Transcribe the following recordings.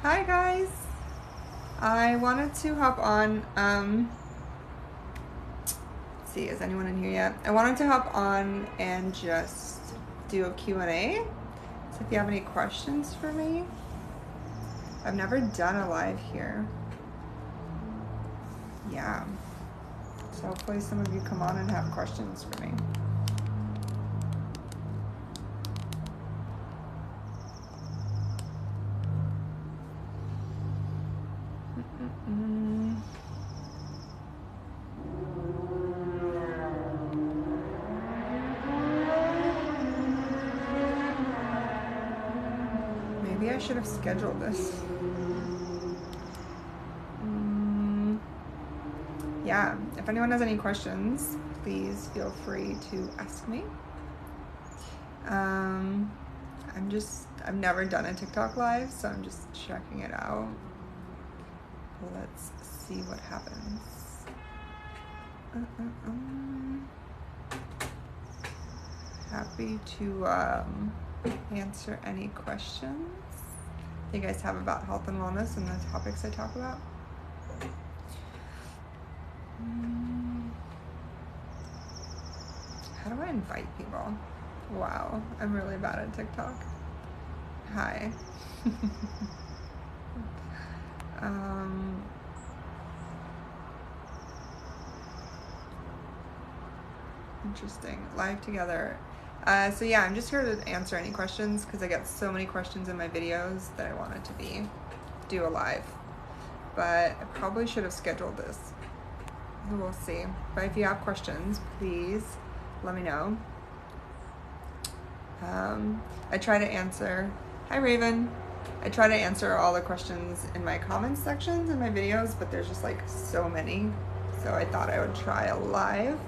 Hi guys. I wanted to hop on, let's see, is anyone in here yet? I wanted to hop on and just do a Q&A. So if you have any questions for me, I've never done a live here. Yeah. So hopefully some of you come on and have questions for me. Maybe I should have scheduled this. Yeah, if anyone has any questions, please feel free to ask me. I've never done a TikTok live, so I'm just checking it out. Let's see what happens. Happy to answer any questions you guys have about health and wellness and the topics I talk about. How do I invite people? Wow, I'm really bad at TikTok. Hi. Interesting. Live together. So yeah, I'm just here to answer any questions because I get so many questions in my videos that I wanted to do a live. But I probably should have scheduled this. We'll see. But if you have questions, please let me know. I try to answer. Hi Raven. I try to answer all the questions in my comments sections in my videos, but there's just like so many. So I thought I would try a live.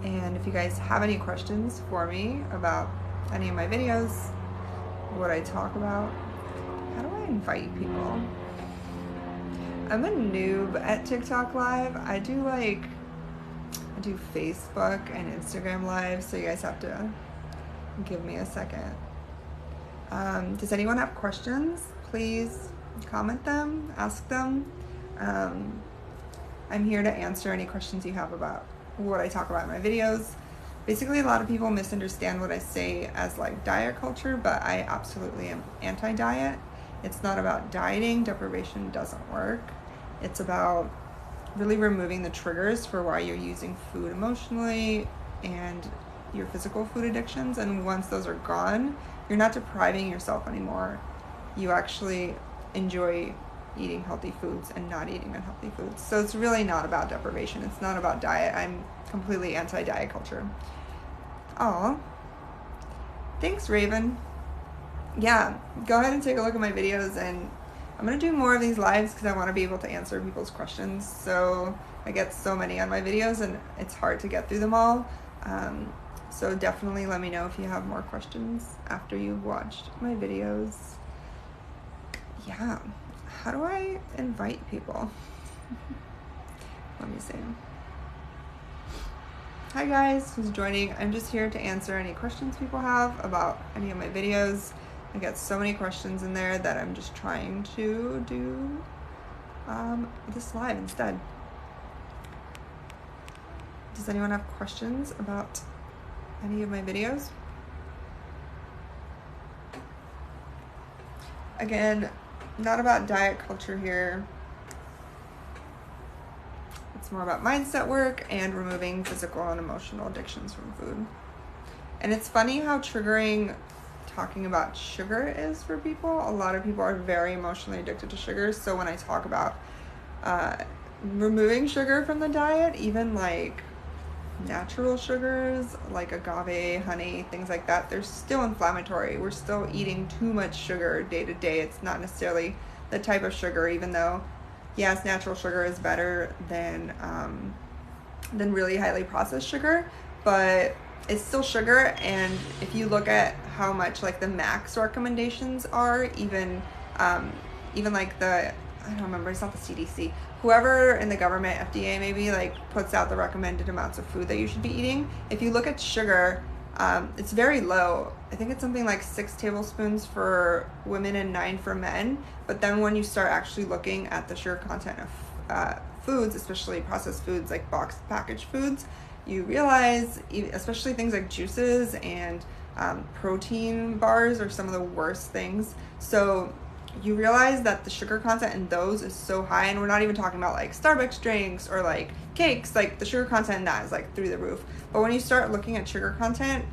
And if you guys have any questions for me about any of my videos, what I talk about, how do I invite people? I'm a noob at TikTok live. I do Facebook and Instagram live, so you guys have to give me a second. Does anyone have questions? Please comment them, ask them. I'm here to answer any questions you have about what I talk about in my videos. Basically, a lot of people misunderstand what I say as like diet culture, but I absolutely am anti-diet. It's not about dieting. Deprivation doesn't work. It's about really removing the triggers for why you're using food emotionally and your physical food addictions. And once those are gone, you're not depriving yourself anymore. You actually enjoy eating healthy foods and not eating unhealthy foods. So it's really not about deprivation. It's not about diet. I'm completely anti-diet culture. Oh, thanks Raven. Yeah, go ahead and take a look at my videos, and I'm gonna do more of these lives because I want to be able to answer people's questions. So I get so many on my videos and it's hard to get through them all. So definitely let me know if you have more questions after you've watched my videos. Yeah. How do I invite people? Let me see. Hi guys, who's joining? I'm just here to answer any questions people have about any of my videos. I get so many questions in there that I'm just trying to do this live instead. Does anyone have questions about any of my videos? Again, not about diet culture here. It's more about mindset work and removing physical and emotional addictions from food. And it's funny how triggering talking about sugar is for people. A lot of people are very emotionally addicted to sugar. So when I talk about removing sugar from the diet, even like natural sugars like agave, honey, things like that, they're still inflammatory. We're still eating too much sugar day to day. It's not necessarily the type of sugar, even though yes, natural sugar is better than really highly processed sugar, but it's still sugar. And if you look at how much like the max recommendations are, even like I don't remember, it's not the CDC, whoever in the government, FDA maybe, like puts out the recommended amounts of food that you should be eating. If you look at sugar, It's very low. I think it's something like 6 tablespoons for women and 9 for men. But then when you start actually looking at the sugar content of foods, especially processed foods like boxed packaged foods, you realize, especially things like juices and protein bars are some of the worst things. So you realize that the sugar content in those is so high, and we're not even talking about like Starbucks drinks or like cakes. Like the sugar content in that is like through the roof. But when you start looking at sugar content,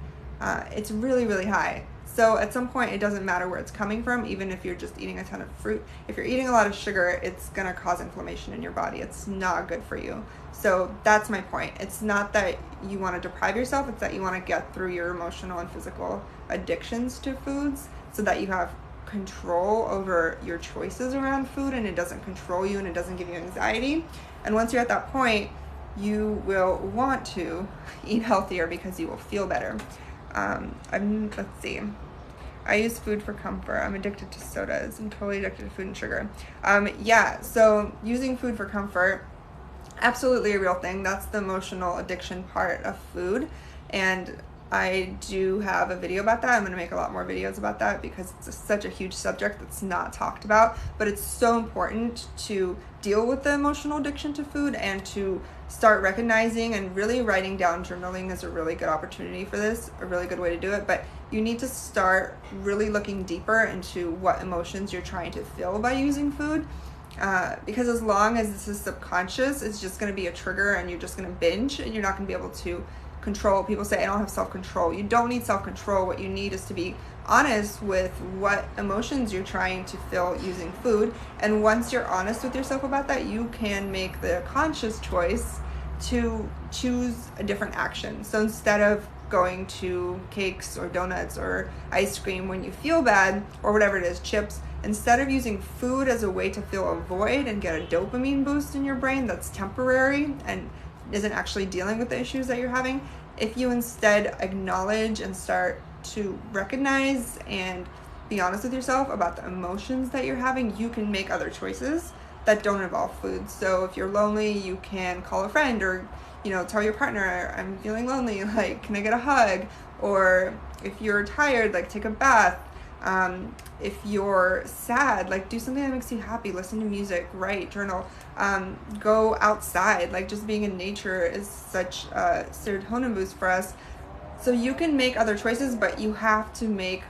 it's really, really high. So at some point, it doesn't matter where it's coming from, even if you're just eating a ton of fruit. If you're eating a lot of sugar, it's gonna cause inflammation in your body. It's not good for you. So that's my point. It's not that you want to deprive yourself, it's that you want to get through your emotional and physical addictions to foods so that you have control over your choices around food, and it doesn't control you and it doesn't give you anxiety. And once you're at that point, you will want to eat healthier because you will feel better. Let's see. I use food for comfort. I'm addicted to sodas. I'm totally addicted to food and sugar. So using food for comfort, absolutely a real thing. That's the emotional addiction part of food. And I do have a video about that. I'm going to make a lot more videos about that because it's such a huge subject that's not talked about. But it's so important to deal with the emotional addiction to food and to start recognizing and really writing down. Journaling is a really good opportunity for this, a really good way to do it. But you need to start really looking deeper into what emotions you're trying to feel by using food. Because as long as this is subconscious, it's just going to be a trigger and you're just going to binge and you're not going to be able to control. People say, I don't have self-control. You don't need self-control. What you need is to be honest with what emotions you're trying to feel using food. And once you're honest with yourself about that, you can make the conscious choice to choose a different action. So instead of going to cakes or donuts or ice cream when you feel bad or whatever it is, chips, instead of using food as a way to fill a void and get a dopamine boost in your brain that's temporary and isn't actually dealing with the issues that you're having, if you instead acknowledge and start to recognize and be honest with yourself about the emotions that you're having, you can make other choices that don't involve food. So if you're lonely, you can call a friend or, tell your partner, I'm feeling lonely, like, can I get a hug? Or if you're tired, like, take a bath. If you're sad, like, do something that makes you happy, listen to music, write, journal, go outside. Like, just being in nature is such a serotonin boost for us. So you can make other choices, but you have to make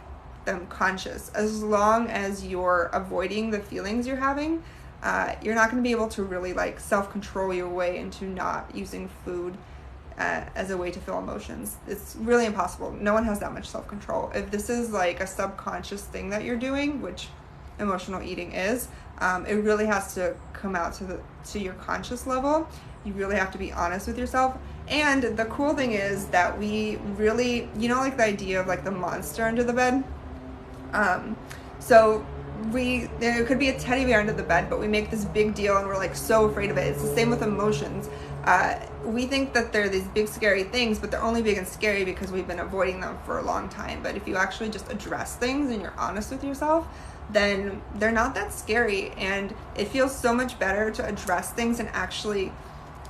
them conscious. As long as you're avoiding the feelings you're having, you're not going to be able to really like self-control your way into not using food as a way to feel emotions. It's really impossible. No one has that much self-control. If this is like a subconscious thing that you're doing, which emotional eating is, it really has to come out to your conscious level. You really have to be honest with yourself. And the cool thing is that we really, like the idea of like the monster under the bed. So there could be a teddy bear under the bed, but we make this big deal and we're like so afraid of it. It's the same with emotions. We think that they're these big scary things, but they're only big and scary because we've been avoiding them for a long time. But if you actually just address things and you're honest with yourself, then they're not that scary. And it feels so much better to address things and actually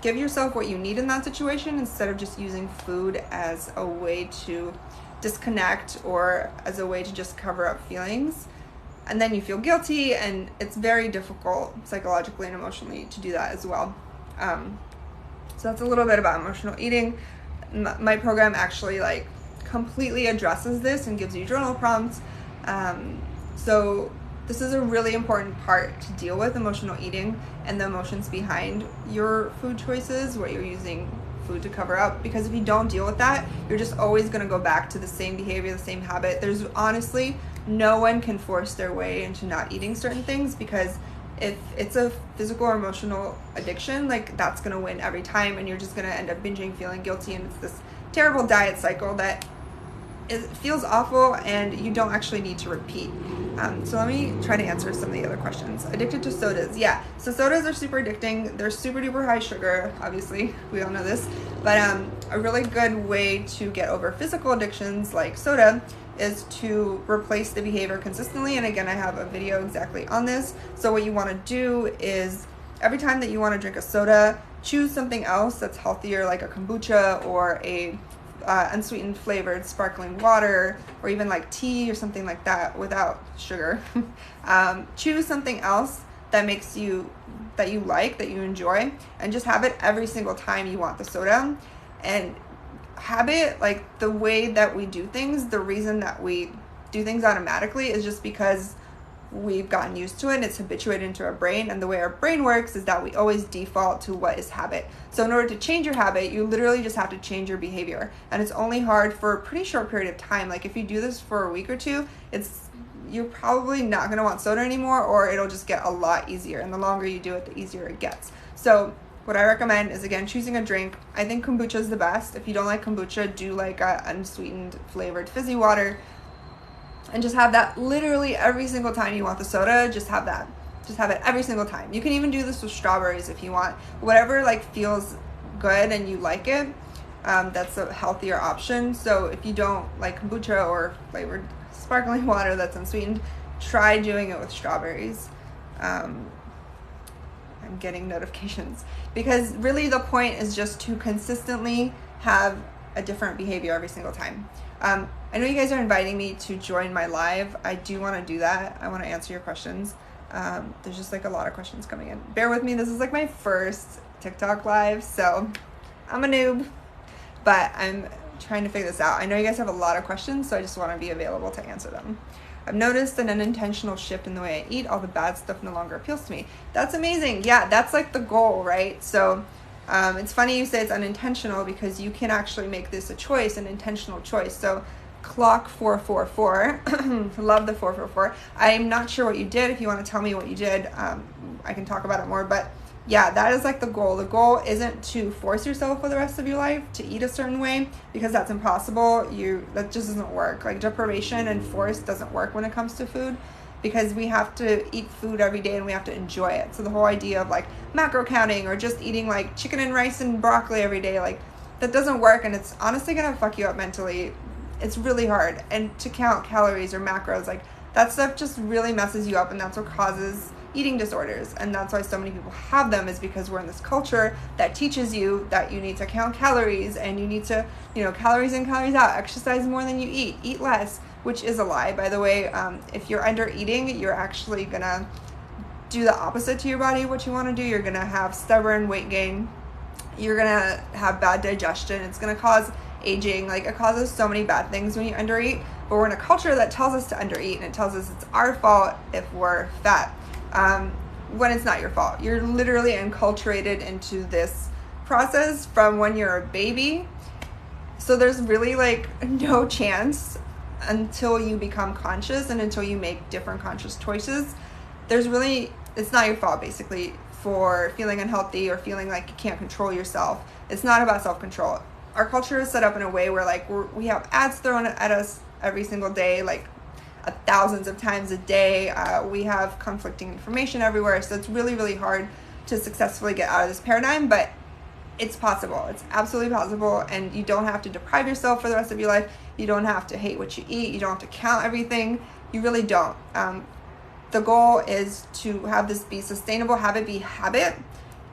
give yourself what you need in that situation instead of just using food as a way to disconnect or as a way to just cover up feelings. And then you feel guilty, and it's very difficult psychologically and emotionally to do that as well. So that's a little bit about emotional eating. My program actually like completely addresses this and gives you journal prompts. So this is a really important part to deal with emotional eating and the emotions behind your food choices, what you're using food to cover up. Because if you don't deal with that, you're just always going to go back to the same behavior, the same habit. There's honestly no one can force their way into not eating certain things, because if it's a physical or emotional addiction, like that's going to win every time, and you're just going to end up binging, feeling guilty, and it's this terrible diet cycle that it feels awful and you don't actually need to repeat. So let me try to answer some of the other questions. Addicted to sodas. Yeah, so sodas are super addicting. They're super duper high sugar, obviously, we all know this, but a really good way to get over physical addictions like soda is to replace the behavior consistently. And again, I have a video exactly on this. So what you want to do is every time that you want to drink a soda, choose something else that's healthier, like a kombucha or a unsweetened flavored sparkling water, or even like tea or something like that without sugar. Choose something else that makes you, that you like, that you enjoy, and just have it every single time you want the soda. And habit, like the way that we do things, the reason that we do things automatically is just because we've gotten used to it and it's habituated into our brain. And the way our brain works is that we always default to what is habit. So in order to change your habit, you literally just have to change your behavior. And it's only hard for a pretty short period of time. Like if you do this for a week or two, you're probably not going to want soda anymore, or it'll just get a lot easier. And the longer you do it, the easier it gets. So what I recommend is, again, choosing a drink. I think kombucha is the best. If you don't like kombucha, do like a unsweetened flavored fizzy water. And just have that literally every single time you want the soda. Just have that. Just have it every single time. You can even do this with strawberries if you want. Whatever like feels good and you like it, that's a healthier option. So if you don't like kombucha or flavored sparkling water that's unsweetened, try doing it with strawberries. I'm getting notifications, because really the point is just to consistently have a different behavior every single time. I know you guys are inviting me to join my live. I do want to do that. I want to answer your questions. There's just like a lot of questions coming in. Bear with me. This is like my first TikTok live, so I'm a noob, but I'm trying to figure this out. I know you guys have a lot of questions, so I just want to be available to answer them. I've noticed an unintentional shift in the way I eat. All the bad stuff no longer appeals to me. That's amazing. Yeah, that's like the goal, right? So it's funny you say it's unintentional, because you can actually make this a choice, an intentional choice. So clock 444. Love the 444. I'm not sure what you did. If you want to tell me what you did, I can talk about it more. But yeah, that is like the goal. The goal isn't to force yourself for the rest of your life to eat a certain way, because that's impossible. That just doesn't work. Like deprivation and force doesn't work when it comes to food, because we have to eat food every day and we have to enjoy it. So the whole idea of like macro counting or just eating like chicken and rice and broccoli every day, like that doesn't work, and it's honestly gonna fuck you up mentally. It's really hard. And to count calories or macros, like that stuff just really messes you up, and that's what causes eating disorders. And that's why so many people have them, is because we're in this culture that teaches you that you need to count calories and you need to, calories in, calories out, exercise more than you eat less, which is a lie, by the way. If you're under eating, you're actually gonna do the opposite to your body. What you want to do, you're gonna have stubborn weight gain, you're gonna have bad digestion, it's gonna cause aging. Like it causes so many bad things when you undereat. But we're in a culture that tells us to undereat, and it tells us it's our fault if we're fat, when it's not your fault. You're literally enculturated into this process from when you're a baby. So there's really like no chance until you become conscious and until you make different conscious choices. It's not your fault basically for feeling unhealthy or feeling like you can't control yourself. It's not about self-control. Our culture is set up in a way where like we have ads thrown at us every single day, like thousands of times a day. We have conflicting information everywhere. So it's really, really hard to successfully get out of this paradigm, but it's possible. It's absolutely possible. And you don't have to deprive yourself for the rest of your life. You don't have to hate what you eat. You don't have to count everything. You really don't. The goal is to have this be sustainable, have it be habit.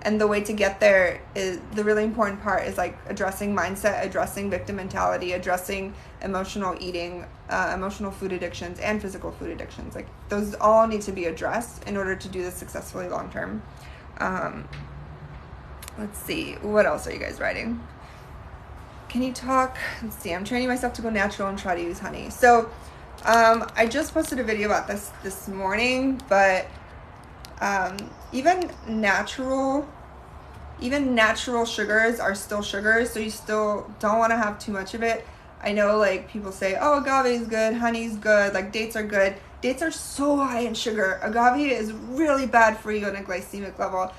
And the way to get there is, the really important part is like addressing mindset, addressing victim mentality, addressing emotional eating, emotional food addictions, and physical food addictions. Like those all need to be addressed in order to do this successfully long term. Let's see, what else are you guys writing? Can you talk? Let's see, I'm training myself to go natural and try to use honey. So I just posted a video about this morning, but even natural sugars are still sugars, so you still don't want to have too much of it. I know like people say, oh, agave is good, honey's good, like dates are good. Dates are so high in sugar. Agave is really bad for you on a glycemic level.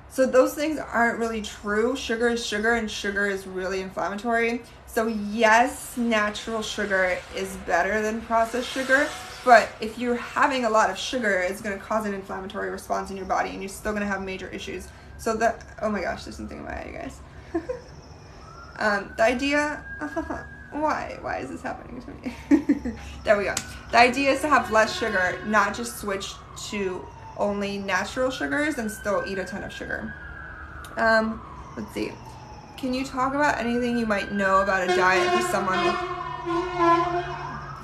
So those things aren't really true. Sugar is sugar, and sugar is really inflammatory. So yes, natural sugar is better than processed sugar, but if you're having a lot of sugar, it's going to cause an inflammatory response in your body, and you're still going to have major issues. So oh my gosh, there's something in my eye, you guys. The idea, why is this happening to me? There we go. The idea is to have less sugar, not just switch to only natural sugars and still eat a ton of sugar. Let's see. can you talk about anything you might know about a diet for someone with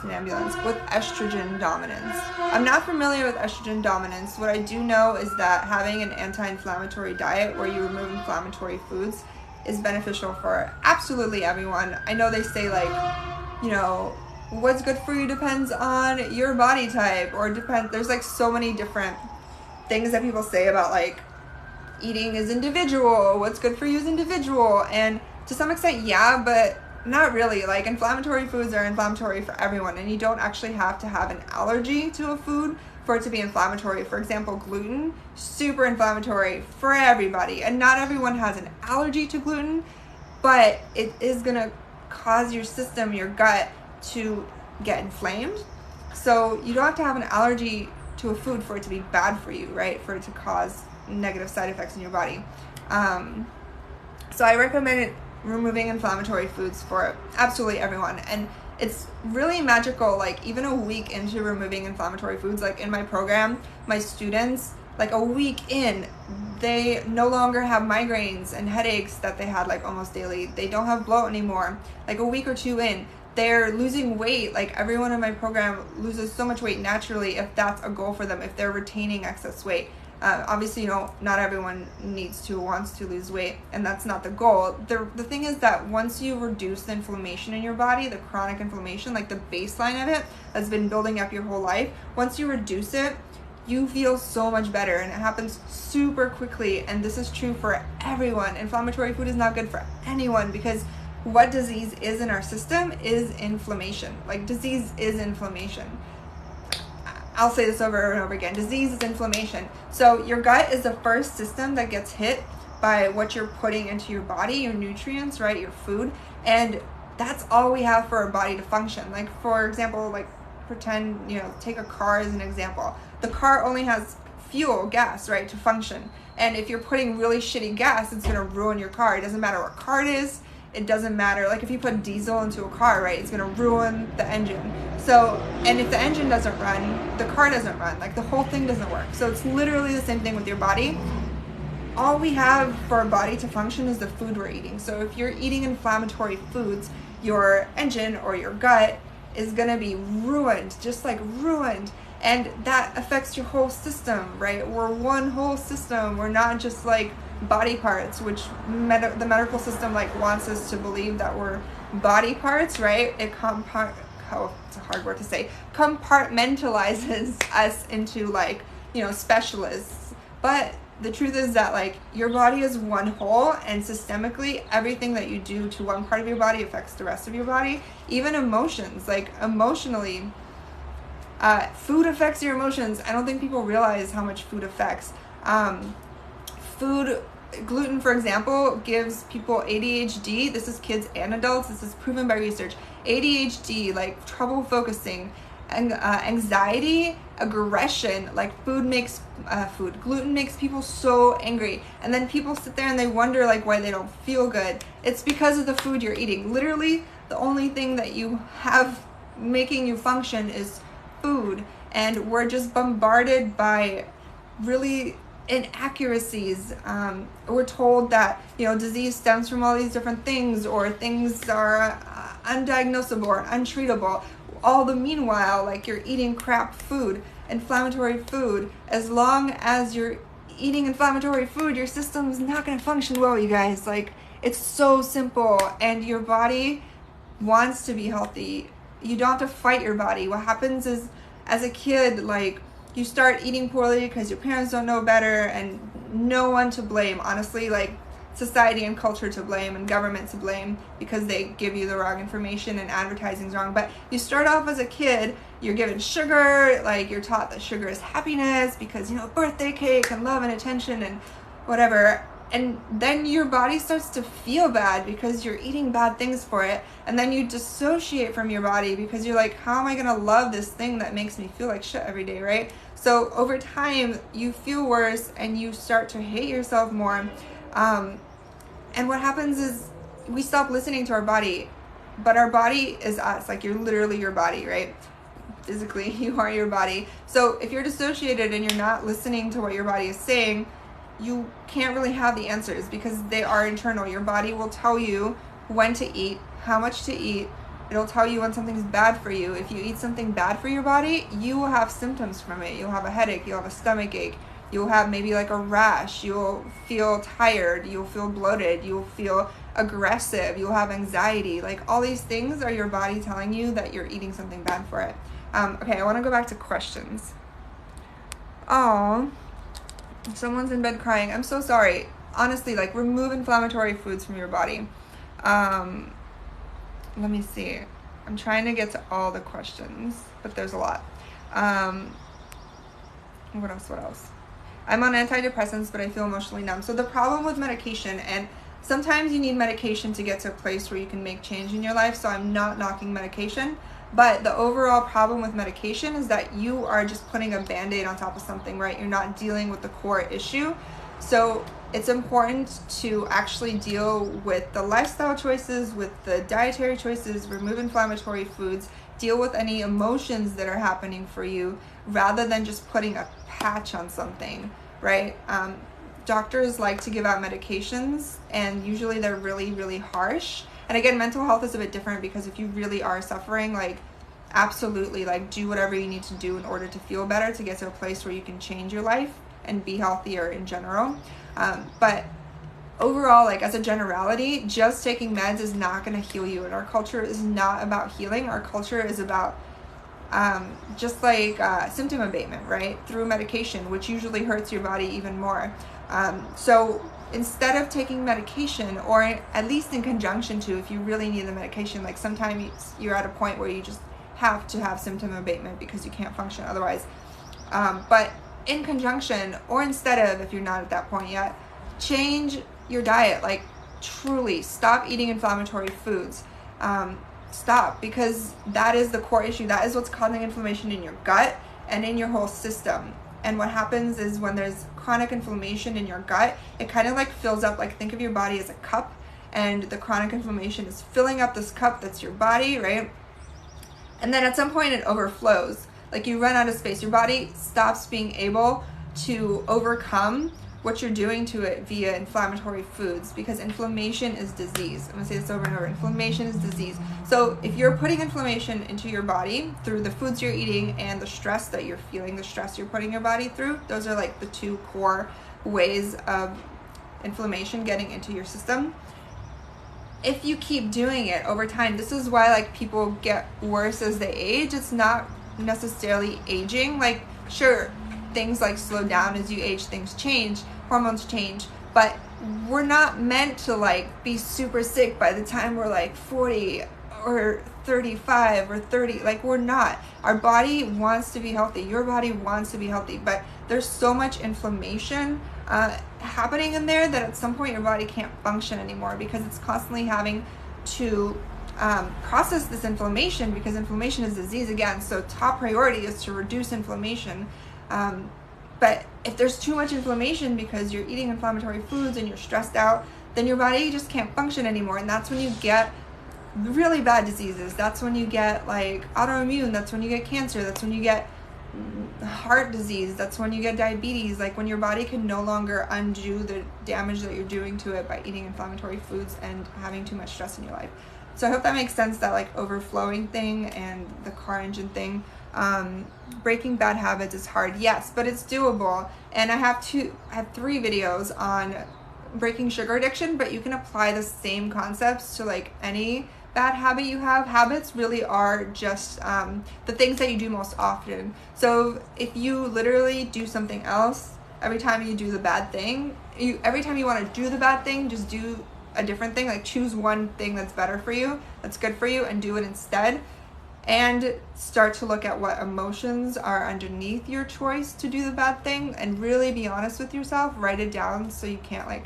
an ambulance with estrogen dominance? I'm not familiar with estrogen dominance. What I do know is that having an anti-inflammatory diet where you remove inflammatory foods is beneficial for absolutely everyone. I know they say, like, you know, what's good for you depends on your body type, or there's like so many different things that people say about like eating is individual, what's good for you is individual, and to some extent, yeah, but not really. Like, inflammatory foods are inflammatory for everyone, and you don't actually have to have an allergy to a food for it to be inflammatory. For example, gluten, super inflammatory for everybody, and not everyone has an allergy to gluten, but it is gonna cause your system, your gut, to get inflamed. So you don't have to have an allergy to a food for it to be bad for you, right? For it to cause negative side effects in your body. So I recommend removing inflammatory foods for absolutely everyone. And it's really magical, like even a week into removing inflammatory foods, like in my program, my students, like a week in, they no longer have migraines and headaches that they had like almost daily. They don't have bloat anymore. Like a week or two in, they're losing weight. Like everyone in my program loses so much weight naturally if that's a goal for them, if they're retaining excess weight. Obviously, you know, not everyone wants to lose weight, and that's not the goal. The thing is that once you reduce the inflammation in your body, the chronic inflammation, like the baseline of it that's been building up your whole life, once you reduce it, you feel so much better, and it happens super quickly. And this is true for everyone. Inflammatory food is not good for anyone, because what disease is in our system is inflammation. Like, disease is inflammation. I'll say this over and over again. Disease is inflammation. So your gut is the first system that gets hit by what you're putting into your body, your nutrients, right? Your food. And that's all we have for our body to function. Like, for example, like pretend, you know, take a car as an example. The car only has fuel, gas, right, to function. And if you're putting really shitty gas, it's going to ruin your car. It doesn't matter what car it is. It doesn't matter. Like if you put diesel into a car, right, it's going to ruin the engine. So, and if the engine doesn't run, the car doesn't run. Like the whole thing doesn't work. So it's literally the same thing with your body. All we have for our body to function is the food we're eating. So if you're eating inflammatory foods, your engine or your gut is going to be ruined, just like ruined. And that affects your whole system, right? We're one whole system. We're not just like body parts, which the medical system like wants us to believe that we're body parts, right? It's a hard word to say, compartmentalizes us into like, you know, specialists. But the truth is that like your body is one whole, and systemically everything that you do to one part of your body affects the rest of your body. Even emotions, like emotionally, food affects your emotions. I don't think people realize how much food affects. Gluten, for example, gives people ADHD. This is kids and adults. This is proven by research. ADHD, like trouble focusing, anxiety, aggression. Like gluten makes people so angry. And then people sit there and they wonder like why they don't feel good. It's because of the food you're eating. Literally, the only thing that you have making you function is food. And we're just bombarded by really inaccuracies. We're told that, you know, disease stems from all these different things, or things are undiagnosable or untreatable. All the meanwhile, like you're eating crap food, inflammatory food. As long as you're eating inflammatory food, your system's not going to function well, you guys. Like, it's so simple, and your body wants to be healthy. You don't have to fight your body. What happens is, as a kid, like, you start eating poorly because your parents don't know better, and no one to blame, honestly. Like, society and culture to blame, and government to blame, because they give you the wrong information and advertising's wrong. But you start off as a kid, you're given sugar, like you're taught that sugar is happiness because, you know, birthday cake and love and attention and whatever. And then your body starts to feel bad because you're eating bad things for it. And then you dissociate from your body because you're like, how am I going to love this thing that makes me feel like shit every day, right? So over time, you feel worse and you start to hate yourself more. And what happens is we stop listening to our body. But our body is us. Like, you're literally your body, right? Physically, you are your body. So if you're dissociated and you're not listening to what your body is saying, you can't really have the answers because they are internal. Your body will tell you when to eat, how much to eat. It'll tell you when something's bad for you. If you eat something bad for your body, you will have symptoms from it. You'll have a headache, you'll have a stomach ache, you'll have maybe like a rash, you'll feel tired, you'll feel bloated, you'll feel aggressive, you'll have anxiety. Like all these things are your body telling you that you're eating something bad for it. Okay, I want to go back to questions. Oh, someone's in bed crying. I'm so sorry. Honestly, like remove inflammatory foods from your body. Let me see. I'm trying to get to all the questions, but there's a lot. What else? I'm on antidepressants, but I feel emotionally numb. So the problem with medication, and sometimes you need medication to get to a place where you can make change in your life, so I'm not knocking medication, but the overall problem with medication is that you are just putting a Band-Aid on top of something, right? You're not dealing with the core issue. So it's important to actually deal with the lifestyle choices, with the dietary choices, remove inflammatory foods, deal with any emotions that are happening for you, rather than just putting a patch on something, right? Doctors like to give out medications, and usually they're really, really harsh. And again, mental health is a bit different because if you really are suffering, like absolutely, like do whatever you need to do in order to feel better, to get to a place where you can change your life and be healthier in general. But overall, like as a generality, just taking meds is not going to heal you. And our culture is not about healing. Our culture is about just like symptom abatement, right? Through medication, which usually hurts your body even more. So instead of taking medication, or at least in conjunction to, if you really need the medication, like sometimes you're at a point where you just have to have symptom abatement because you can't function otherwise. But in conjunction, or instead of, if you're not at that point yet, change your diet. Like truly stop eating inflammatory foods. Stop, because that is the core issue. That is what's causing inflammation in your gut and in your whole system. And what happens is when there's chronic inflammation in your gut, it kind of like fills up, like think of your body as a cup, and the chronic inflammation is filling up this cup that's your body, right? And then at some point it overflows. Like you run out of space. Your body stops being able to overcome what you're doing to it via inflammatory foods, because inflammation is disease. I'm gonna say this over and over. Inflammation is disease. So if you're putting inflammation into your body through the foods you're eating and the stress that you're feeling, the stress you're putting your body through, those are like the two core ways of inflammation getting into your system. If you keep doing it over time, this is why like people get worse as they age. It's not necessarily aging. Like sure, things like slow down as you age, things change, hormones change, but we're not meant to like be super sick by the time we're like 40 or 35 or 30. Like we're not. Our body wants to be healthy. Your body wants to be healthy, but there's so much inflammation happening in there that at some point your body can't function anymore, because it's constantly having to process this inflammation, because inflammation is disease again. So top priority is to reduce inflammation. But if there's too much inflammation because you're eating inflammatory foods and you're stressed out, then your body just can't function anymore. And that's when you get really bad diseases. That's when you get like autoimmune. That's when you get cancer. That's when you get heart disease. That's when you get diabetes. Like when your body can no longer undo the damage that you're doing to it by eating inflammatory foods and having too much stress in your life. So I hope that makes sense, that like overflowing thing and the car engine thing. Breaking bad habits is hard, yes, but it's doable. And I have 3 videos on breaking sugar addiction, but you can apply the same concepts to like any bad habit you have. Habits really are just the things that you do most often. So if you literally do something else every time you do the bad thing, every time you want to do the bad thing, just do a different thing. Like choose one thing that's better for you, that's good for you, and do it instead. And start to look at what emotions are underneath your choice to do the bad thing, and really be honest with yourself. Write it down so you can't like,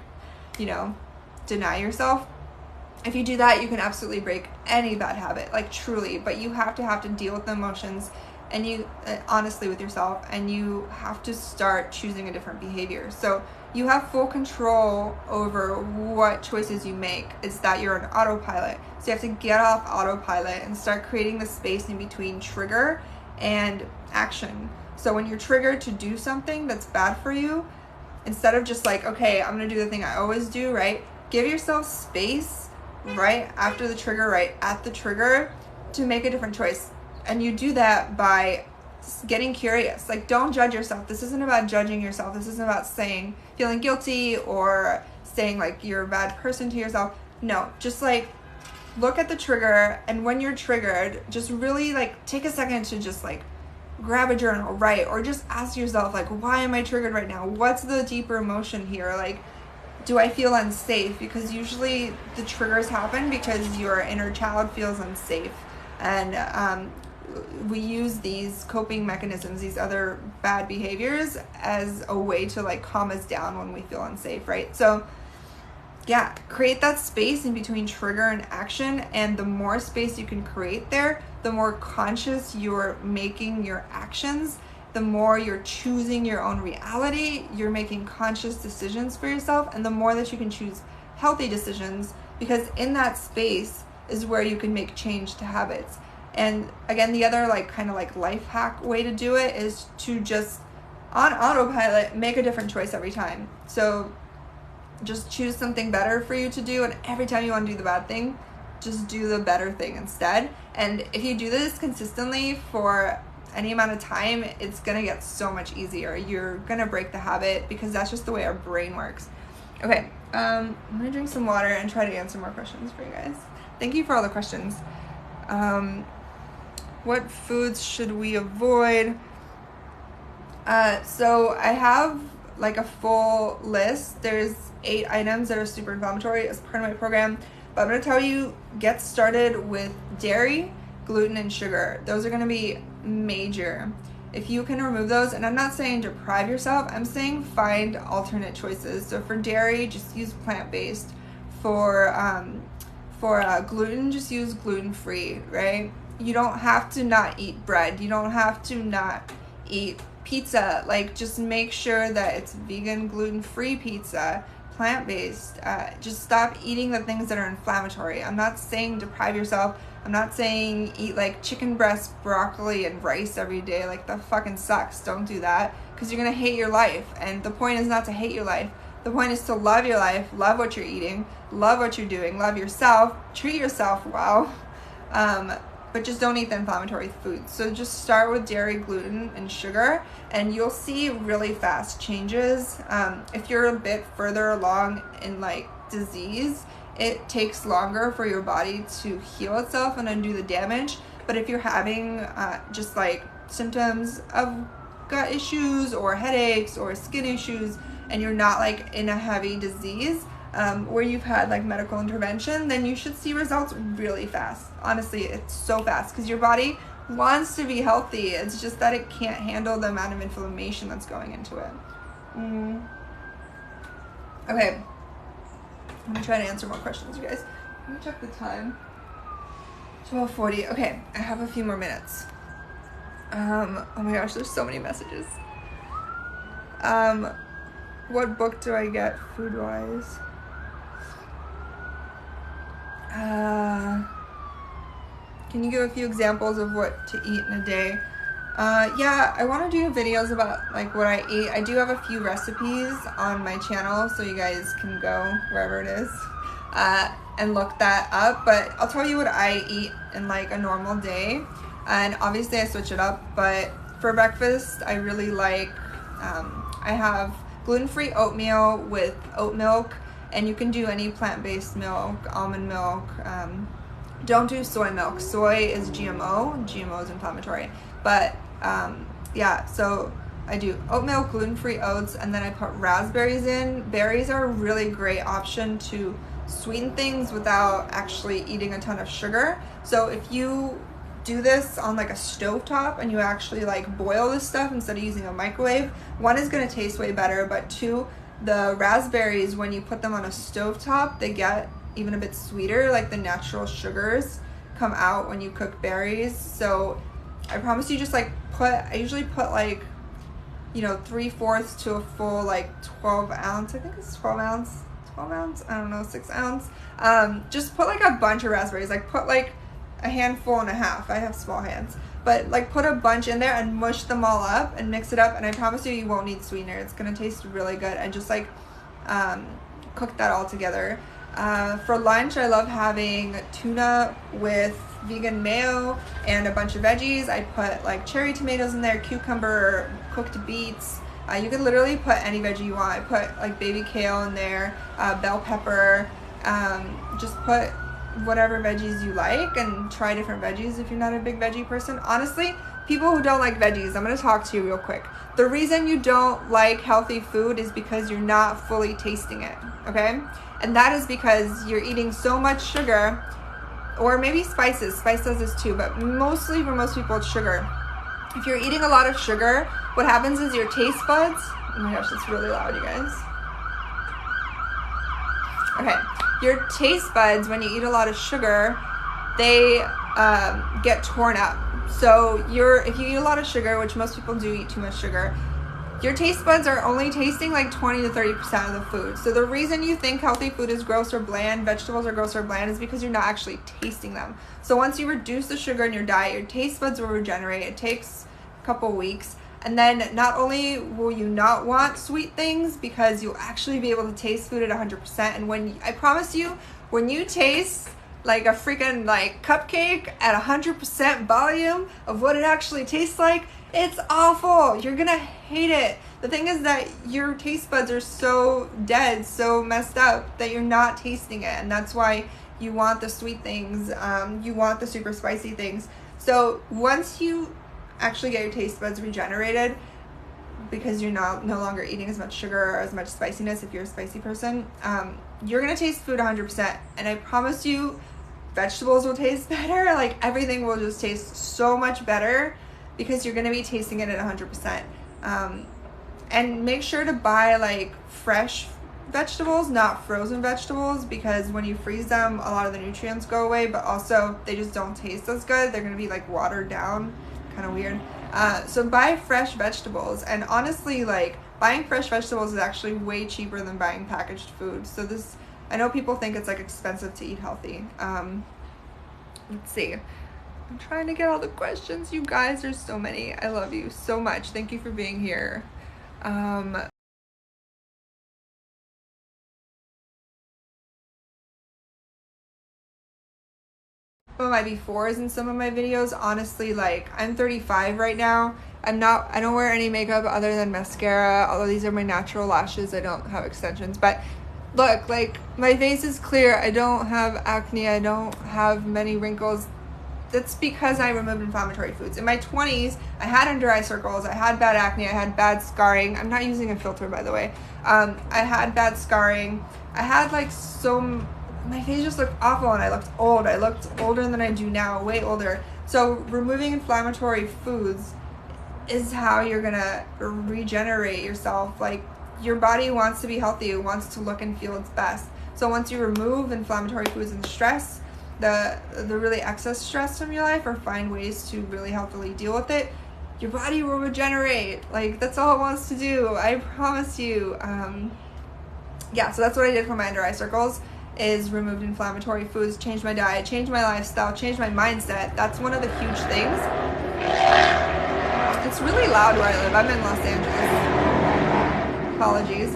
deny yourself. If you do that, you can absolutely break any bad habit, like truly, but you have to deal with the emotions, and you honestly with yourself, and you have to start choosing a different behavior. So you have full control over what choices you make. It's that you're an autopilot. So you have to get off autopilot and start creating the space in between trigger and action. So when you're triggered to do something that's bad for you, instead of just like, okay, I'm gonna do the thing I always do, right? Give yourself space right after the trigger, right at the trigger, to make a different choice. And you do that by getting curious. Like, don't judge yourself. This isn't about judging yourself. This isn't about feeling guilty or saying like you're a bad person to yourself. No, just like look at the trigger, and when you're triggered, just really like take a second to just like grab a journal, write, or just ask yourself like, why am I triggered right now? What's the deeper emotion here? Like, do I feel unsafe? Because usually the triggers happen because your inner child feels unsafe. And we use these coping mechanisms, these other bad behaviors, as a way to like calm us down when we feel unsafe, right? So yeah, create that space in between trigger and action. And the more space you can create there, the more conscious you're making your actions, the more you're choosing your own reality, you're making conscious decisions for yourself, and the more that you can choose healthy decisions, because in that space is where you can make change to habits. And again, the other like kind of like life hack way to do it is to just on autopilot make a different choice every time. So just choose something better for you to do, and every time you want to do the bad thing, just do the better thing instead. And if you do this consistently for any amount of time, it's gonna get so much easier. You're gonna break the habit, because that's just the way our brain works. Okay, I'm gonna drink some water and try to answer more questions for you guys. Thank you for all the questions. What foods should we avoid? So I have like a full list. There's 8 items that are super inflammatory as part of my program, but I'm gonna tell you, get started with dairy, gluten, and sugar. Those are gonna be major. If you can remove those, and I'm not saying deprive yourself, I'm saying find alternate choices. So for dairy, just use plant-based. For gluten, just use gluten-free, right? You don't have to not eat bread. You don't have to not eat pizza. Like, just make sure that it's vegan, gluten-free pizza, plant-based. Just stop eating the things that are inflammatory. I'm not saying deprive yourself. I'm not saying eat like chicken breast, broccoli, and rice every day. Like, that fucking sucks. Don't do that, because you're gonna hate your life. And the point is not to hate your life. The point is to love your life, love what you're eating, love what you're doing, love yourself, treat yourself well. But just don't eat the inflammatory foods. So just start with dairy, gluten, and sugar, and you'll see really fast changes. If you're a bit further along in like disease, it takes longer for your body to heal itself and undo the damage. But if you're having just like symptoms of gut issues or headaches or skin issues, and you're not like in a heavy disease, where you've had like medical intervention, then you should see results really fast. Honestly, it's so fast, because your body wants to be healthy. It's just that it can't handle the amount of inflammation that's going into it. Okay, I'm gonna try to answer more questions, you guys. Let me check the time. 12:40. Okay, I have a few more minutes. Oh my gosh, there's so many messages. What book do I get food-wise? Can you give a few examples of what to eat in a day? Yeah, I want to do videos about like what I eat. I do have a few recipes on my channel, so you guys can go wherever it is and look that up. But I'll tell you what I eat in like a normal day, and obviously I switch it up. But for breakfast, I really like I have gluten-free oatmeal with oat milk, and you can do any plant-based milk, almond milk. Don't do soy milk. Soy is GMO. GMO is inflammatory. But yeah, so I do oatmeal, gluten-free oats, and then I put raspberries in. Berries are a really great option to sweeten things without actually eating a ton of sugar. So if you do this on like a stovetop and you actually like boil this stuff instead of using a microwave, one is going to taste way better, but two, the raspberries, when you put them on a stovetop, they get even a bit sweeter. Like the natural sugars come out when you cook berries. So I promise you, just like I usually put like, you know, 3/4 to a full like 12 ounce. I think it's 12 ounce, I don't know, 6 ounce. Just put like a bunch of raspberries, like put like a handful and a half. I have small hands. but like put a bunch in there and mush them all up and mix it up, and I promise you, you won't need sweetener. It's gonna taste really good. And just like cook that all together. For lunch, I love having tuna with vegan mayo and a bunch of veggies. I put like cherry tomatoes in there, cucumber, cooked beets. You can literally put any veggie you want. I put like baby kale in there, bell pepper. Just put whatever veggies you like and try different veggies if you're not a big veggie person. Honestly, people who don't like veggies, I'm going to talk to you real quick. The reason you don't like healthy food is because you're not fully tasting it, okay? And that is because you're eating so much sugar, or maybe spices. Spice does this too, but mostly for most people it's sugar. If you're eating a lot of sugar, what happens is your taste buds, oh my gosh, that's really loud, you guys. Okay, your taste buds, when you eat a lot of sugar, they get torn up. So if you eat a lot of sugar, which most people do eat too much sugar, your taste buds are only tasting like 20 to 30% of the food. So the reason you think healthy food is gross or bland, vegetables are gross or bland, is because you're not actually tasting them. So once you reduce the sugar in your diet, your taste buds will regenerate. It takes a couple weeks. And then not only will you not want sweet things, because you'll actually be able to taste food at 100%. And I promise you, when you taste like a freaking like cupcake at 100% volume of what it actually tastes like, it's awful. You're gonna hate it. The thing is that your taste buds are so dead, so messed up, that you're not tasting it. And that's why you want the sweet things. You want the super spicy things. So once you actually get your taste buds regenerated, because you're no longer eating as much sugar or as much spiciness, if you're a spicy person, you're gonna taste food 100%. And I promise you, vegetables will taste better. Like everything will just taste so much better, because you're going to be tasting it at 100%. And make sure to buy like fresh vegetables, not frozen vegetables, because when you freeze them, a lot of the nutrients go away, but also they just don't taste as good. They're going to be like watered down, kind of weird. So buy fresh vegetables. And honestly, like buying fresh vegetables is actually way cheaper than buying packaged food. So I know people think it's like expensive to eat healthy. Let's see. I'm trying to get all the questions. You guys, there's so many. I love you so much. Thank you for being here. Some of my befores in some of my videos, honestly, like I'm 35 right now. I don't wear any makeup other than mascara, although these are my natural lashes. I don't have extensions, but look, like my face is clear. I don't have acne. I don't have many wrinkles. That's because I removed inflammatory foods. In my 20s, I had under eye circles, I had bad acne, I had bad scarring. I'm not using a filter, by the way. I had bad scarring. I had like my face just looked awful, and I looked old. I looked older than I do now, way older. So removing inflammatory foods is how you're gonna regenerate yourself. Like your body wants to be healthy, it wants to look and feel its best. So once you remove inflammatory foods and stress, the really excess stress from your life, or find ways to really healthily deal with it, your body will regenerate. Like that's all it wants to do, I promise you. Yeah, so that's what I did for my under eye circles, is removed inflammatory foods, changed my diet, changed my lifestyle, changed my mindset. That's one of the huge things. It's really loud where I live. I'm in Los Angeles. Apologies.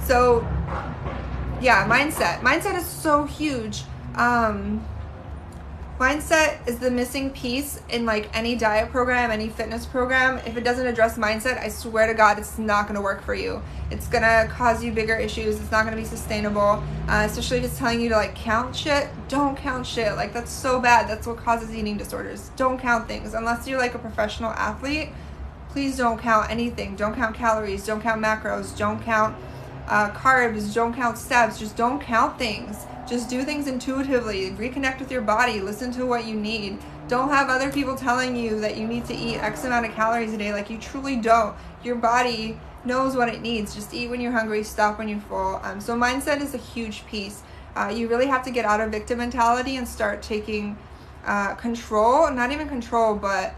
So yeah, mindset is so huge. Mindset is the missing piece in like any diet program, any fitness program. If it doesn't address mindset, I swear to God, it's not going to work for you. It's going to cause you bigger issues. It's not going to be sustainable, especially if it's telling you to like count shit. Don't count shit. Like that's so bad. That's what causes eating disorders. Don't count things. Unless you're like a professional athlete, please don't count anything. Don't count calories. Don't count macros. Don't count carbs. Don't count steps. Just don't count things. Just do things intuitively. Reconnect with your body. Listen to what you need. Don't have other people telling you that you need to eat X amount of calories a day. Like you truly don't. Your body knows what it needs. Just eat when you're hungry. Stop when you're full. So mindset is a huge piece. You really have to get out of victim mentality and start taking control. Not even control, but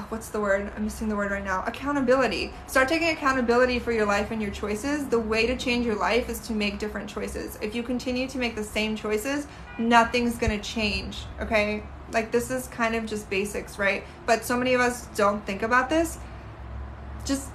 what's the word? I'm missing the word right now. Accountability. Start taking accountability for your life and your choices. The way to change your life is to make different choices. If you continue to make the same choices, nothing's going to change, okay? Like, this is kind of just basics, right? But so many of us don't think about this. Just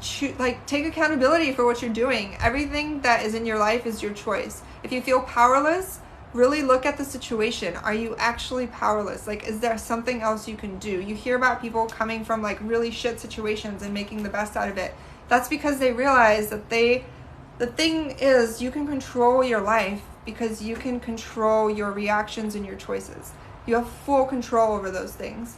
take accountability for what you're doing. Everything that is in your life is your choice. If you feel powerless, really look at the situation. Are you actually powerless? Like, is there something else you can do? You hear about people coming from like really shit situations and making the best out of it. That's because they realize that the thing is, you can control your life because you can control your reactions and your choices. You have full control over those things.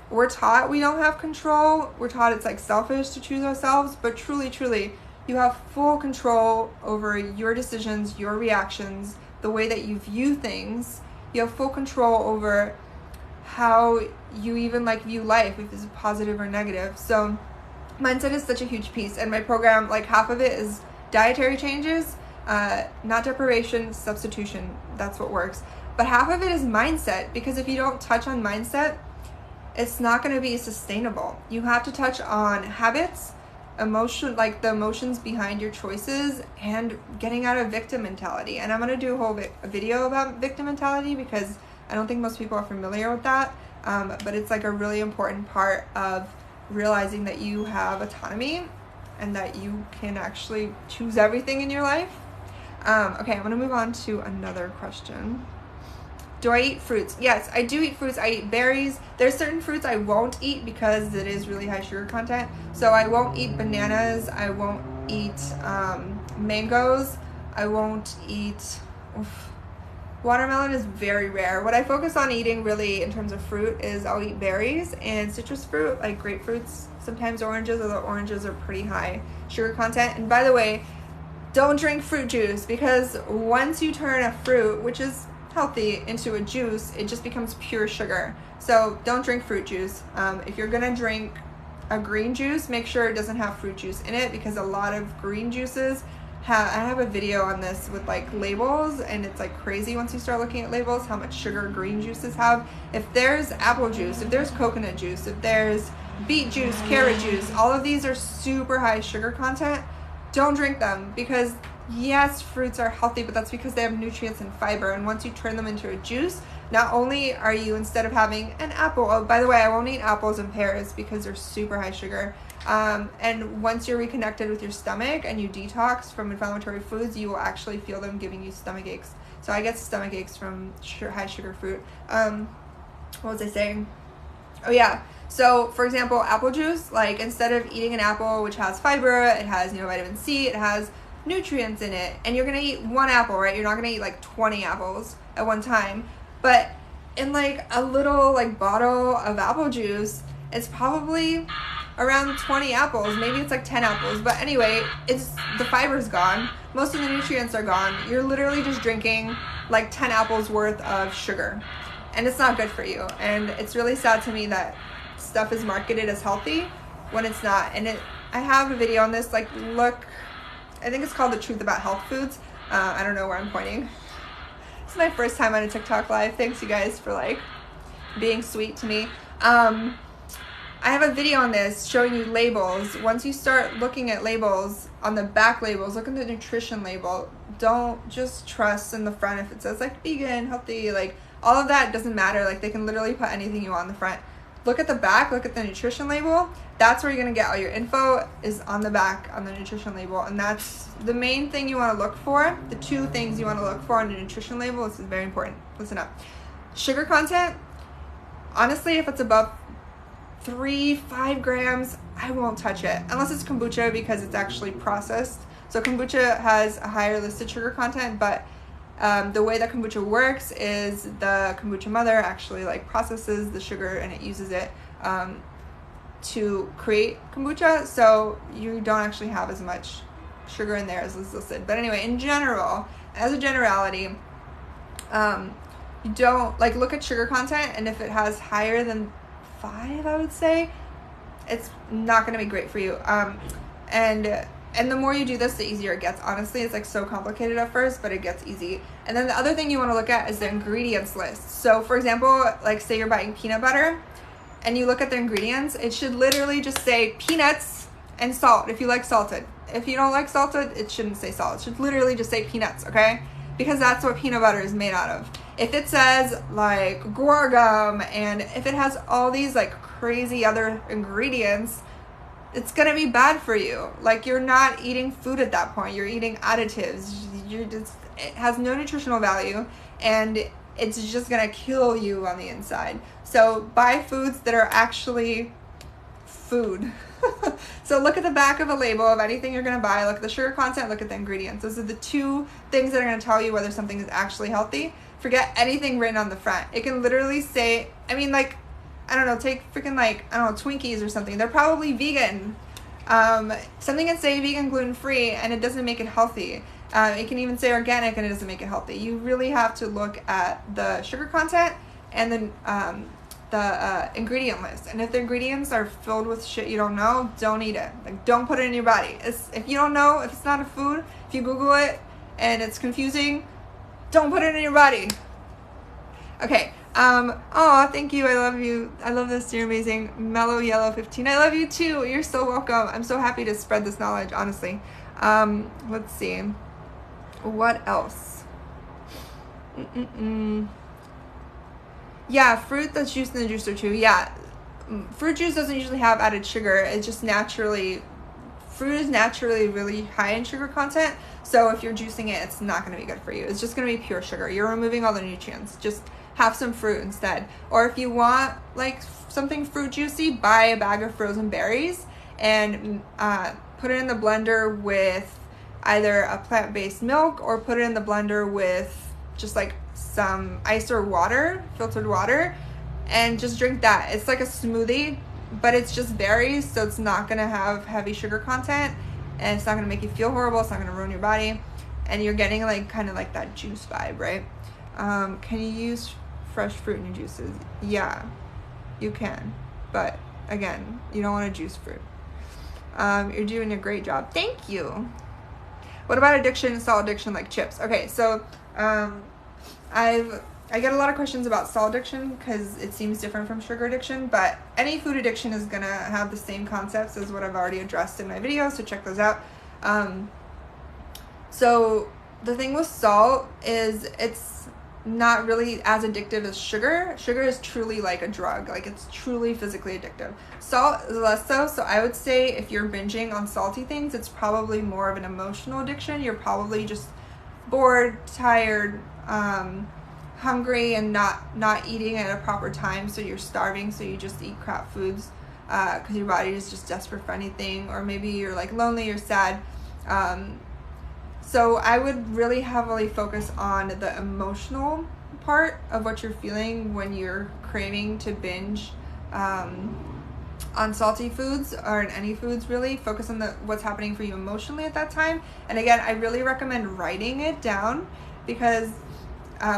We're taught we don't have control. We're taught it's like selfish to choose ourselves, but truly, truly, you have full control over your decisions, your reactions, the way that you view things. You have full control over how you even like view life, if it's positive or negative. So mindset is such a huge piece. And my program, like half of it is dietary changes, not deprivation, substitution. That's what works. But half of it is mindset, because if you don't touch on mindset, it's not going to be sustainable. You have to touch on habits, emotion, like the emotions behind your choices, and getting out of victim mentality. And I'm going to do a whole video about victim mentality, because I don't think most people are familiar with that. But it's like a really important part of realizing that you have autonomy and that you can actually choose everything in your life. Okay, I'm going to move on to another question. Do I eat fruits? Yes, I do eat fruits. I eat berries. There's certain fruits I won't eat because it is really high sugar content. So I won't eat bananas. I won't eat mangoes. I won't eat... Watermelon is very rare. What I focus on eating really in terms of fruit is I'll eat berries and citrus fruit, like grapefruits, sometimes oranges, although oranges are pretty high sugar content. And by the way, don't drink fruit juice, because once you turn a fruit, which is healthy, into a juice, it just becomes pure sugar. So don't drink fruit juice. If you're gonna drink a green juice, make sure it doesn't have fruit juice in it, because a lot of green juices I have a video on this with like labels, and it's like crazy once you start looking at labels how much sugar green juices have. If there's apple juice, if there's coconut juice, if there's beet juice, carrot juice, all of these are super high sugar content. Don't drink them, because yes, fruits are healthy, but that's because they have nutrients and fiber. And once you turn them into a juice, not only are you, instead of having an apple, oh, by the way, I won't eat apples and pears because they're super high sugar. And once you're reconnected with your stomach and you detox from inflammatory foods, you will actually feel them giving you stomach aches. So I get stomach aches from high sugar fruit. What was I saying? Oh yeah. So for example, apple juice, like instead of eating an apple, which has fiber, it has, vitamin C, it has nutrients in it, and you're gonna eat one apple, right? You're not gonna eat like 20 apples at one time. But in like a little like bottle of apple juice, it's probably around 20 apples. Maybe it's like 10 apples. But anyway, the fiber's gone. Most of the nutrients are gone. You're literally just drinking like 10 apples worth of sugar. And it's not good for you. And it's really sad to me that stuff is marketed as healthy when it's not. And I have a video on this, like look, I think it's called The Truth About Health Foods. I don't know where I'm pointing. It's my first time on a TikTok live. Thanks you guys for like being sweet to me. I have a video on this showing you labels. Once you start looking at labels, on the back labels, look at the nutrition label. Don't just trust in the front if it says like vegan, healthy, like all of that doesn't matter. Like they can literally put anything you want on the front. Look at the back, look at the nutrition label. That's where you're gonna get all your info, is on the back on the nutrition label. And that's the main thing you wanna look for. The two things you wanna look for on the nutrition label. This is very important. Listen up. Sugar content, honestly, if it's above 3-5 grams, I won't touch it unless it's kombucha, because it's actually processed. So kombucha has a higher listed sugar content, but the way that kombucha works is the kombucha mother actually like processes the sugar and it uses it to create kombucha, so you don't actually have as much sugar in there as is listed. But anyway, in general, as a generality, you don't like look at sugar content, and if it has higher than 5, I would say, it's not going to be great for you. And the more you do this, the easier it gets. Honestly, it's like so complicated at first, but it gets easy. And then the other thing you want to look at is the ingredients list. So for example, like say you're buying peanut butter and you look at the ingredients, it should literally just say peanuts and salt if you like salted. If you don't like salted, it shouldn't say salt. It should literally just say peanuts, okay? Because that's what peanut butter is made out of. if it says like guar gum and if it has all these like crazy other ingredients, it's gonna be bad for you. Like, you're not eating food at that point. You're eating additives. It has no nutritional value, and it's just gonna kill you on the inside. So buy foods that are actually food. So look at the back of a label of anything you're gonna buy. Look at the sugar content, look at the ingredients. Those are the two things that are gonna tell you whether something is actually healthy. Forget anything written on the front. It can literally say, I mean, like, I don't know, take freaking like, I don't know, Twinkies or something. They're probably vegan. Something can say vegan, gluten-free, and it doesn't make it healthy. It can even say organic, and it doesn't make it healthy. You really have to look at the sugar content and then the ingredient list. And if the ingredients are filled with shit you don't know, don't eat it. Like, don't put it in your body. If you don't know, if it's not a food, if you Google it and it's confusing, don't put it in your body. Okay. Oh, thank you. I love you. I love this. You're amazing. Mellow Yellow 15. I love you too. You're so welcome. I'm so happy to spread this knowledge, honestly. Let's see. What else? Yeah, fruit that's juiced in the juicer too. Yeah, fruit juice doesn't usually have added sugar. It's just naturally, fruit is naturally really high in sugar content. So if you're juicing it, it's not going to be good for you. It's just going to be pure sugar. You're removing all the nutrients. Just have some fruit instead. Or if you want like something fruit juicy, buy a bag of frozen berries and put it in the blender with either a plant-based milk, or put it in the blender with just like some ice or water, filtered water, and just drink that. It's like a smoothie, but it's just berries, so it's not gonna have heavy sugar content, and it's not gonna make you feel horrible. It's not gonna ruin your body, and you're getting like kind of like that juice vibe, right? Can you use fresh fruit in your juices? Yeah, you can, but again, you don't want to juice fruit. You're doing a great job. Thank you. What about addiction, salt addiction, like chips? Okay, so I get a lot of questions about salt addiction because it seems different from sugar addiction, but any food addiction is gonna have the same concepts as what I've already addressed in my videos, so check those out. So the thing with salt is it's not really as addictive as sugar. Sugar is truly like a drug, like it's truly physically addictive. Salt is less so. So I would say if you're binging on salty things, it's probably more of an emotional addiction. You're probably just bored, tired, hungry, and not eating at a proper time, so you're starving, so you just eat crap foods because your body is just desperate for anything, or maybe you're like lonely or sad. So I would really heavily focus on the emotional part of what you're feeling when you're craving to binge on salty foods, or in any foods really. Focus on what's happening for you emotionally at that time. And again, I really recommend writing it down, because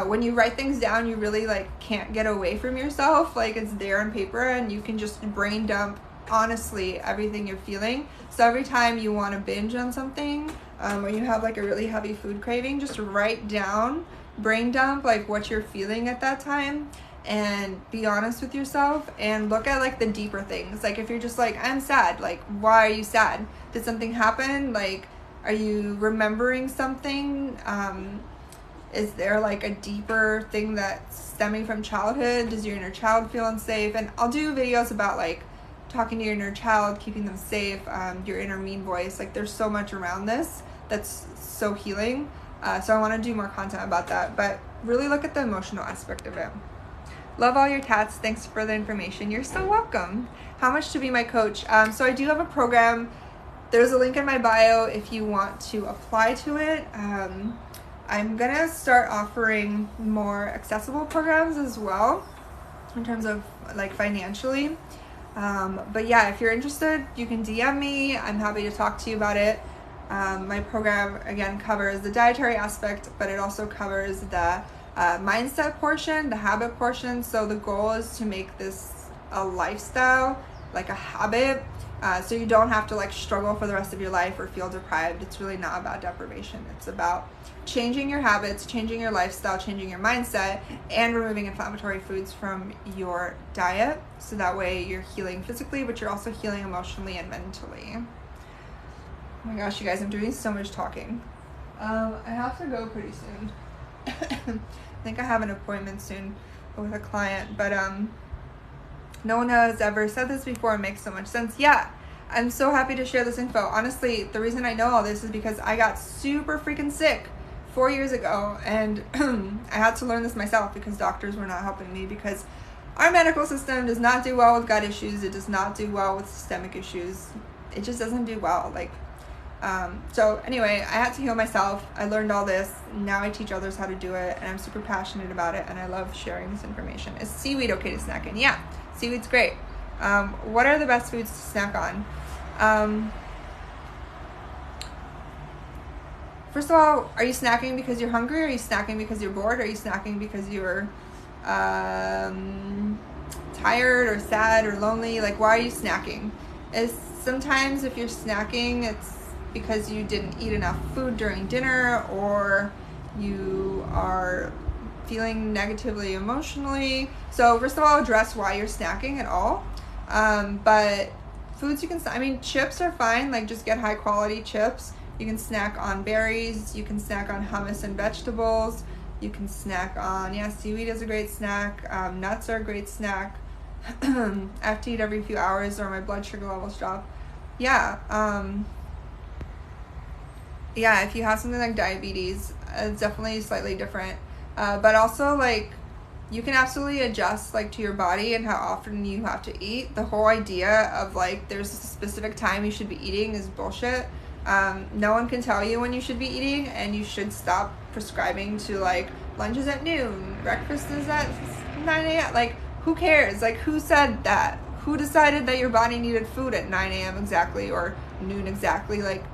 when you write things down, you really like can't get away from yourself. Like, it's there on paper, and you can just brain dump honestly everything you're feeling. So every time you want to binge on something, or you have like a really heavy food craving, just write down, brain dump like what you're feeling at that time, and be honest with yourself, and look at like the deeper things. Like, if you're just like, I'm sad, like, why are you sad? Did something happen? Like, are you remembering something? Is there like a deeper thing that's stemming from childhood? Does your inner child feel unsafe? And I'll do videos about like talking to your inner child, keeping them safe, your inner mean voice. Like, there's so much around this that's so healing. So I want to do more content about that, but really look at the emotional aspect of it. Love all your tats. Thanks for the information. You're so welcome. How much to be my coach? So I do have a program. There's a link in my bio if you want to apply to it. I'm gonna start offering more accessible programs as well, in terms of like financially. But yeah, if you're interested, you can DM me. I'm happy to talk to you about it. My program, again, covers the dietary aspect, but it also covers the mindset portion, the habit portion. So the goal is to make this a lifestyle, like a habit, so you don't have to like struggle for the rest of your life or feel deprived. It's really not about deprivation. It's about changing your habits, changing your lifestyle, changing your mindset, and removing inflammatory foods from your diet, so that way you're healing physically, but you're also healing emotionally and mentally. Oh my gosh, you guys, I'm doing so much talking. I have to go pretty soon. I think I have an appointment soon with a client, but no one has ever said this before. It makes so much sense. Yeah, I'm so happy to share this info. Honestly, the reason I know all this is because I got super freaking sick 4 years ago, and I had to learn this myself because doctors were not helping me, because our medical system does not do well with gut issues. It does not do well with systemic issues. It just doesn't do well. So anyway, I had to heal myself. I learned all this. Now I teach others how to do it, and I'm super passionate about it, and I love sharing this information. Is seaweed okay to snack in? Yeah, seaweed's great. What are the best foods to snack on? First of all, are you snacking because you're hungry? Are you snacking because you're bored? Are you snacking because you're tired or sad or lonely? Like, why are you snacking? Sometimes if you're snacking, it's because you didn't eat enough food during dinner, or you are feeling negatively emotionally. So first of all, address why you're snacking at all. But foods you can, chips are fine. Like, just get high quality chips. You can snack on berries. You can snack on hummus and vegetables. You can snack on, seaweed is a great snack. Nuts are a great snack. I have to eat every few hours or my blood sugar levels drop. If you have something like diabetes, it's definitely slightly different. But also, like, you can absolutely adjust, like, to your body and how often you have to eat. The whole idea of, like, there's a specific time you should be eating is bullshit. No one can tell you when you should be eating, and you should stop prescribing to, like, lunch is at noon, breakfast is at 9 a.m. Like, who cares? Like, who said that? Who decided that your body needed food at 9 a.m. exactly or noon exactly? Like,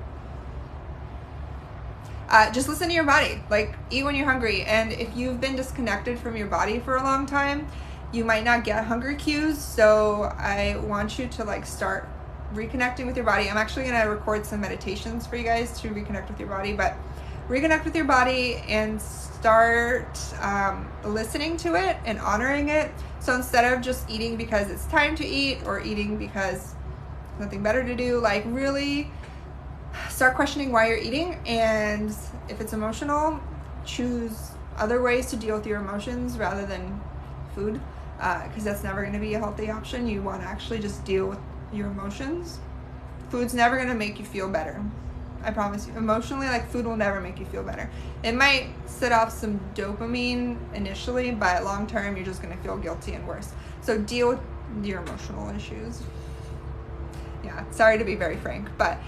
just listen to your body. Like, eat when you're hungry. And if you've been disconnected from your body for a long time, you might not get hunger cues. So I want you to, like, start reconnecting with your body. I'm actually going to record some meditations for you guys to reconnect with your body, but reconnect with your body and start listening to it and honoring it. So instead of just eating because it's time to eat or eating because nothing better to do, like, really start questioning why you're eating. And if it's emotional, choose other ways to deal with your emotions rather than food, because that's never going to be a healthy option. You want to actually just deal with your emotions. Food's never going to make you feel better. I promise you. Emotionally, like, food will never make you feel better. It might set off some dopamine initially, but long term, you're just going to feel guilty and worse. So deal with your emotional issues. Yeah, sorry to be very frank, but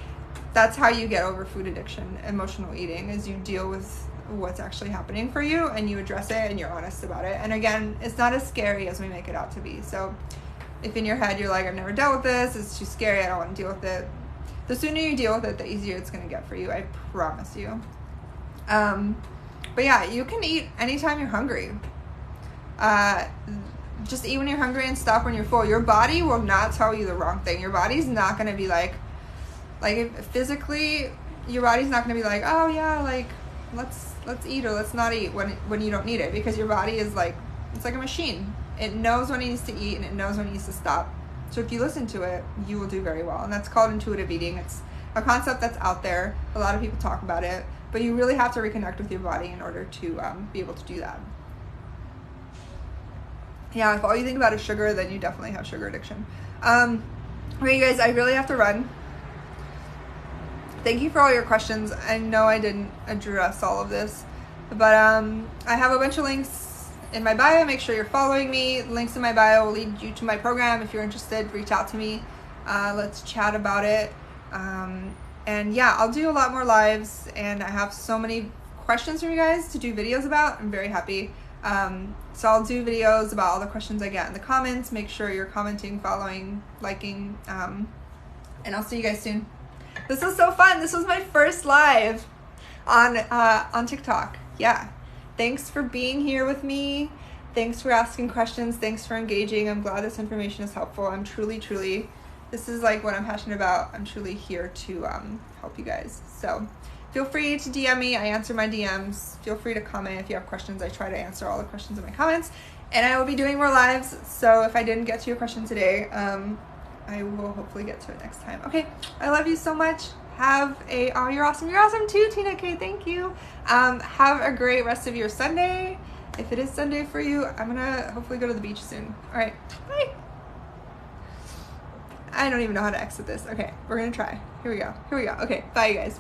that's how you get over food addiction, emotional eating, is you deal with what's actually happening for you and you address it and you're honest about it. And again, it's not as scary as we make it out to be. So if in your head you're like, I've never dealt with this, it's too scary, I don't want to deal with it, the sooner you deal with it, the easier it's going to get for you. I promise you. But yeah, you can eat anytime you're hungry. Just eat when you're hungry and stop when you're full. Your body will not tell you the wrong thing. Your body's not going to be like physically, your body's not going to be like, oh yeah, like, let's eat or let's not eat when you don't need it, because your body is like, it's like a machine. It knows when it needs to eat and it knows when it needs to stop. So if you listen to it, you will do very well. And that's called intuitive eating. It's a concept that's out there. A lot of people talk about it, but you really have to reconnect with your body in order to be able to do that. Yeah, if all you think about is sugar, then you definitely have sugar addiction. Okay, you guys, I really have to run. Thank you for all your questions. I know I didn't address all of this, but I have a bunch of links in my bio. Make sure you're following me. Links in my bio will lead you to my program. If you're interested, reach out to me. Let's chat about it. And yeah, I'll do a lot more lives, and I have so many questions from you guys to do videos about. I'm very happy. So I'll do videos about all the questions I get in the comments. Make sure you're commenting, following, liking, and I'll see you guys soon. This was so fun. This was my first live on TikTok. Yeah. Thanks for being here with me. Thanks for asking questions. Thanks for engaging. I'm glad this information is helpful. I'm truly, this is like what I'm passionate about. I'm truly here to help you guys. So feel free to DM me. I answer my DMs. Feel free to comment if you have questions. I try to answer all the questions in my comments. And I will be doing more lives. So if I didn't get to your question today, I will hopefully get to it next time. Okay, I love you so much. Oh, you're awesome. You're awesome too, Tina K. Thank you. Have a great rest of your Sunday. If it is Sunday for you, I'm gonna hopefully go to the beach soon. All right, bye. I don't even know how to exit this. Okay, we're gonna try. Here we go. Okay, bye, you guys.